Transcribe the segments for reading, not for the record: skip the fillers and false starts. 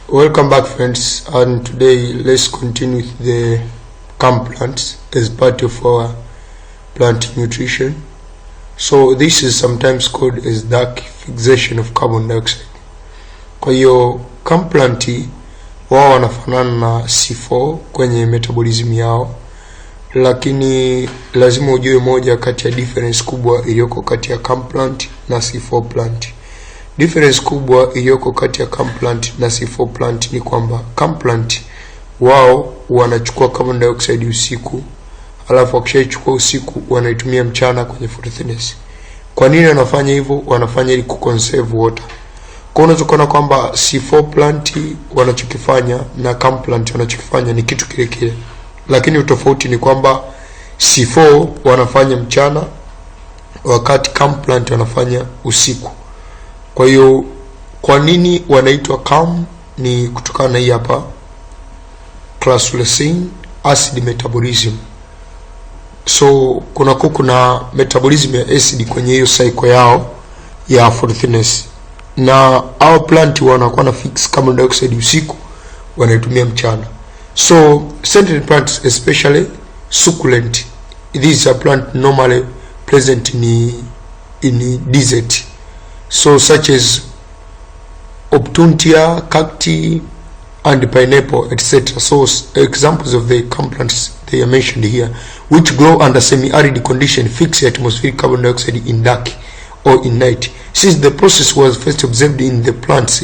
Welcome back, friends, and today let's continue with the camp plants as part of our plant nutrition. So this is sometimes called as dark fixation of carbon dioxide. Kwa hiyo camp plant wao wanafanana na C4 kwenye metabolism yao, lakini lazima ujue moja kati ya difference kubwa iliyoko kati ya camp plant na C4 plant. Difference kubwa iliyoko kati ya camp plant na C4 plant ni kwamba camp plant wao wanachukua carbon dioxide usiku, alafu wakishachukua usiku wanaitumia mchana kwenye photosynthesis. Kwa nini wanafanya hivyo? Wanafanya ili kuconserve water. Kwa unaweza kuona kwamba C4 plant wanachokifanya na camp plant wanachokifanya ni kitu kile kile, lakini utofauti ni kwamba C4 wanafanya mchana wakati camp plant wanafanya usiku. Kwa hiyo kwa nini wanaitwa CAM? Ni kutokana na hii hapa classylation acid metabolism. So kuna metabolism ya acid kwenye hiyo cycle yao ya photosynthesis, na our plant wanakuwa na fix carbon dioxide usiku, wanaitumia mchana. So certain plants, especially succulent, these are plant normally present in desert, so such as Optuntia, cacti, and pineapple, etc. So examples of the camp plants they are mentioned here, which grow under semi-arid condition, fix atmospheric carbon dioxide in dark or in night. Since the process was first observed in the plants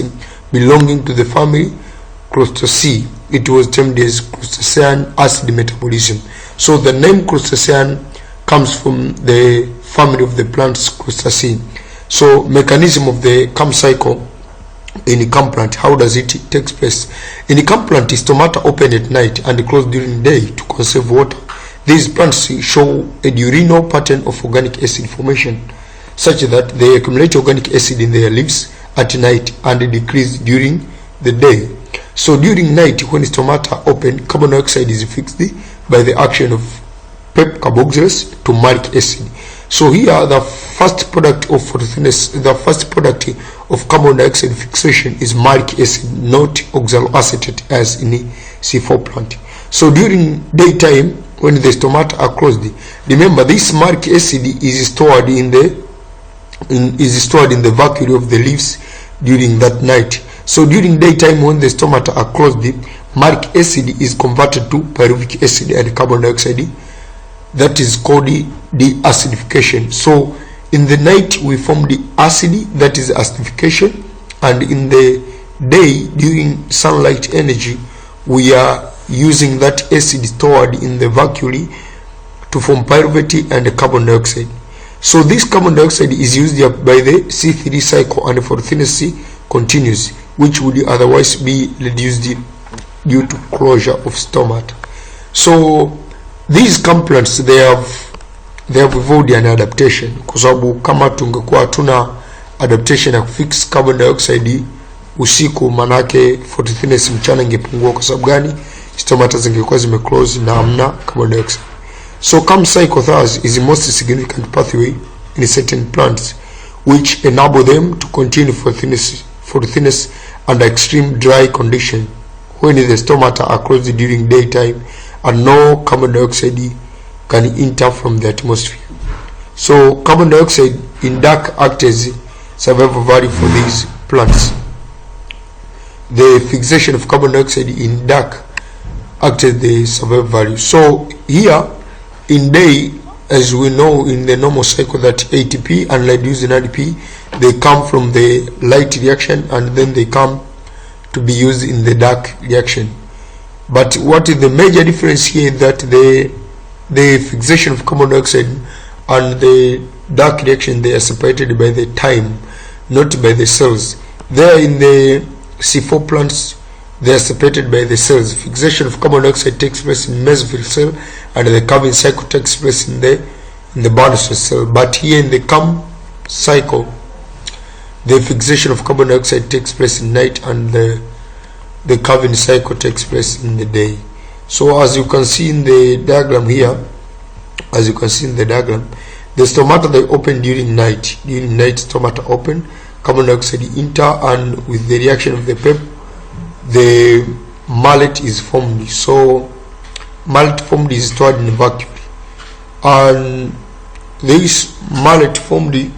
belonging to the family Crustaceae, it was termed as crustacean acid metabolism. So the name crustacean comes from the family of the plants Crustaceae. So mechanism of the camp cycle in the camp plant, how does it take place? In the camp plant, stomata open at night and close during the day to conserve water. These plants show a diurnal pattern of organic acid formation, such that they accumulate organic acid in their leaves at night and decrease during the day. So during night, when stomata open, carbon dioxide is fixed by the action of PEP carboxylase to malic acid. So here the first product of photosynthesis, the first product of carbon dioxide fixation is malic acid, not oxaloacetate as in the C4 plant. So during daytime, when the stomata are closed, remember this malic acid is stored in the vacuole of the leaves during that night. So during daytime, when the stomata are closed, malic acid is converted to pyruvic acid and carbon dioxide. That is called the acidification. So in the night we form the acid, that is acidification, and in the day during sunlight energy we are using that acid stored in the vacuole to form pyruvate and carbon dioxide. So this carbon dioxide is used by the C3 cycle and photosynthesis continues, which would otherwise be reduced due to closure of stomata. So these camp plants they have evolved an adaptation, kwa sababu kama tungekuwa tuna adaptation ya kufix carbon dioxide usiku, manake photosynthesis mchana ingepungua. Kwa sababu gani? Stomata zingekuwa zimeclose na hamna carbon dioxide. So camp cycle thus is the most significant pathway in certain plants which enable them to continue photosynthesis under extreme dry condition when the stomata are closed during daytime and no carbon dioxide can enter from the atmosphere. So carbon dioxide in dark acts as survival value for these plants. The fixation of carbon dioxide in dark acts as the survival value. So here in day, as we know in the normal cycle that ATP and reduced ADP, they come from the light reaction and then they come to be used in the dark reaction. But what is the major difference here? That the fixation of carbon dioxide and the dark reaction, they are separated by the time, not by the cells. There in the C4 plants, they are separated by the cells. Fixation of carbon dioxide takes place in mesophyll cell, and the Calvin cycle takes place in the Barnes cell. But here in the CAM cycle, the fixation of carbon dioxide takes place in night, and the Calvin cycle takes place in the day. So as you can see in the diagram here, the stomata they open during night. Stomata open, carbon dioxide enter, and with the reaction of the PEP, the malate is formed. So malate formed is stored in vacuum, and this malate formed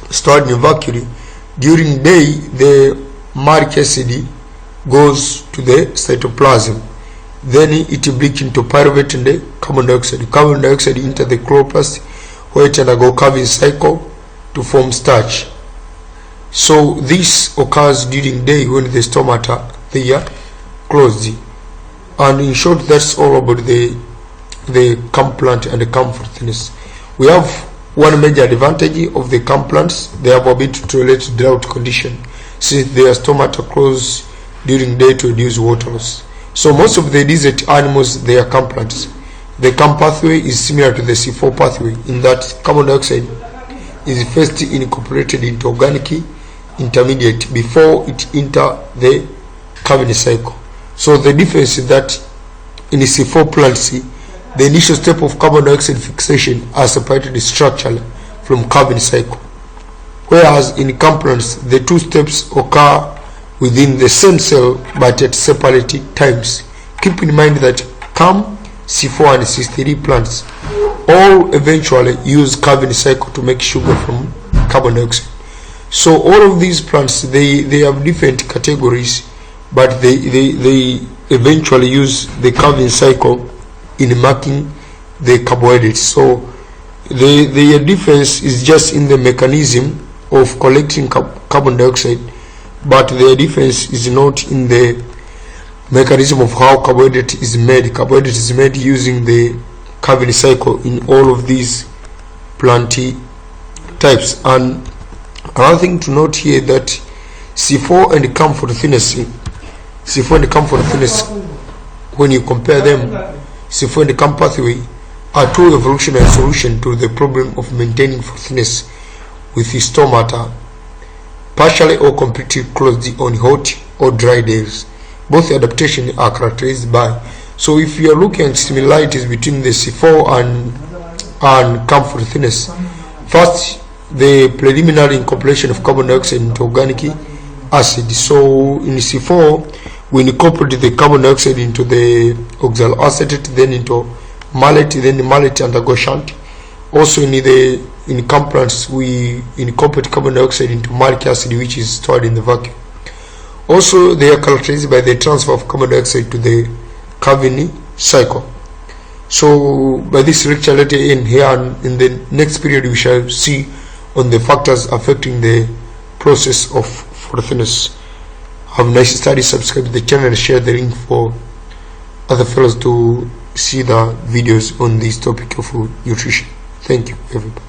stored in vacuum, during day the malic acid goes to the cytoplasm, then it breaks into pyruvate and the carbon dioxide. Carbon dioxide enter the chloroplast, where it undergo Calvin cycle to form starch. So this occurs during day when the stomata they are closed. And in short, that's all about the camp plant and the camp for thinness. We have one major advantage of the camp plants: they have ability to tolerate drought condition, since their stomata close during day to reduce water loss. So most of the desert animals, they are camp plants. The camp pathway is similar to the C4 pathway in that carbon dioxide is first incorporated into organic intermediate before it enter the Calvin cycle. So the difference is that in the C4 plants, the initial step of carbon dioxide fixation are separated structurally from Calvin cycle, whereas in camp plants the two steps occur within the same cell but at separate times. Keep in mind that CAM, C4 and C3 plants all eventually use Calvin cycle to make sugar from carbon dioxide. So all of these plants, they have different categories, but they eventually use the Calvin cycle in making the carbohydrates. So the difference is just in the mechanism of collecting carbon dioxide, but the difference is not in the mechanism of how carbohydrate is made. Carbohydrate is made using the Calvin cycle in all of these plant types. And another thing to note here that C4 and CAM for thinness, when you compare them, C4 and CAM pathway are two evolutionary solutions to the problem of maintaining thinness with stomata partially or completely closed on hot or dry days. Both adaptations are characterized by. So if you are looking at similarities between the C4 and CAM for thinness, first, the preliminary incorporation of carbon dioxide into organic acid. So in C4, we incorporate the carbon dioxide into the oxaloacetate, then into malate, then the malate undergo shunt. Also in CAM plants, we incorporate carbon dioxide into malic acid, which is stored in the vacuum. Also, they are characterized by the transfer of carbon dioxide to the Calvin cycle. So by this lecture, let it end here, and in the next period we shall see on the factors affecting the process of thinness. Have a nice study. Subscribe to the channel and share the link for other fellows to see the videos on this topic of nutrition. Thank you, everybody.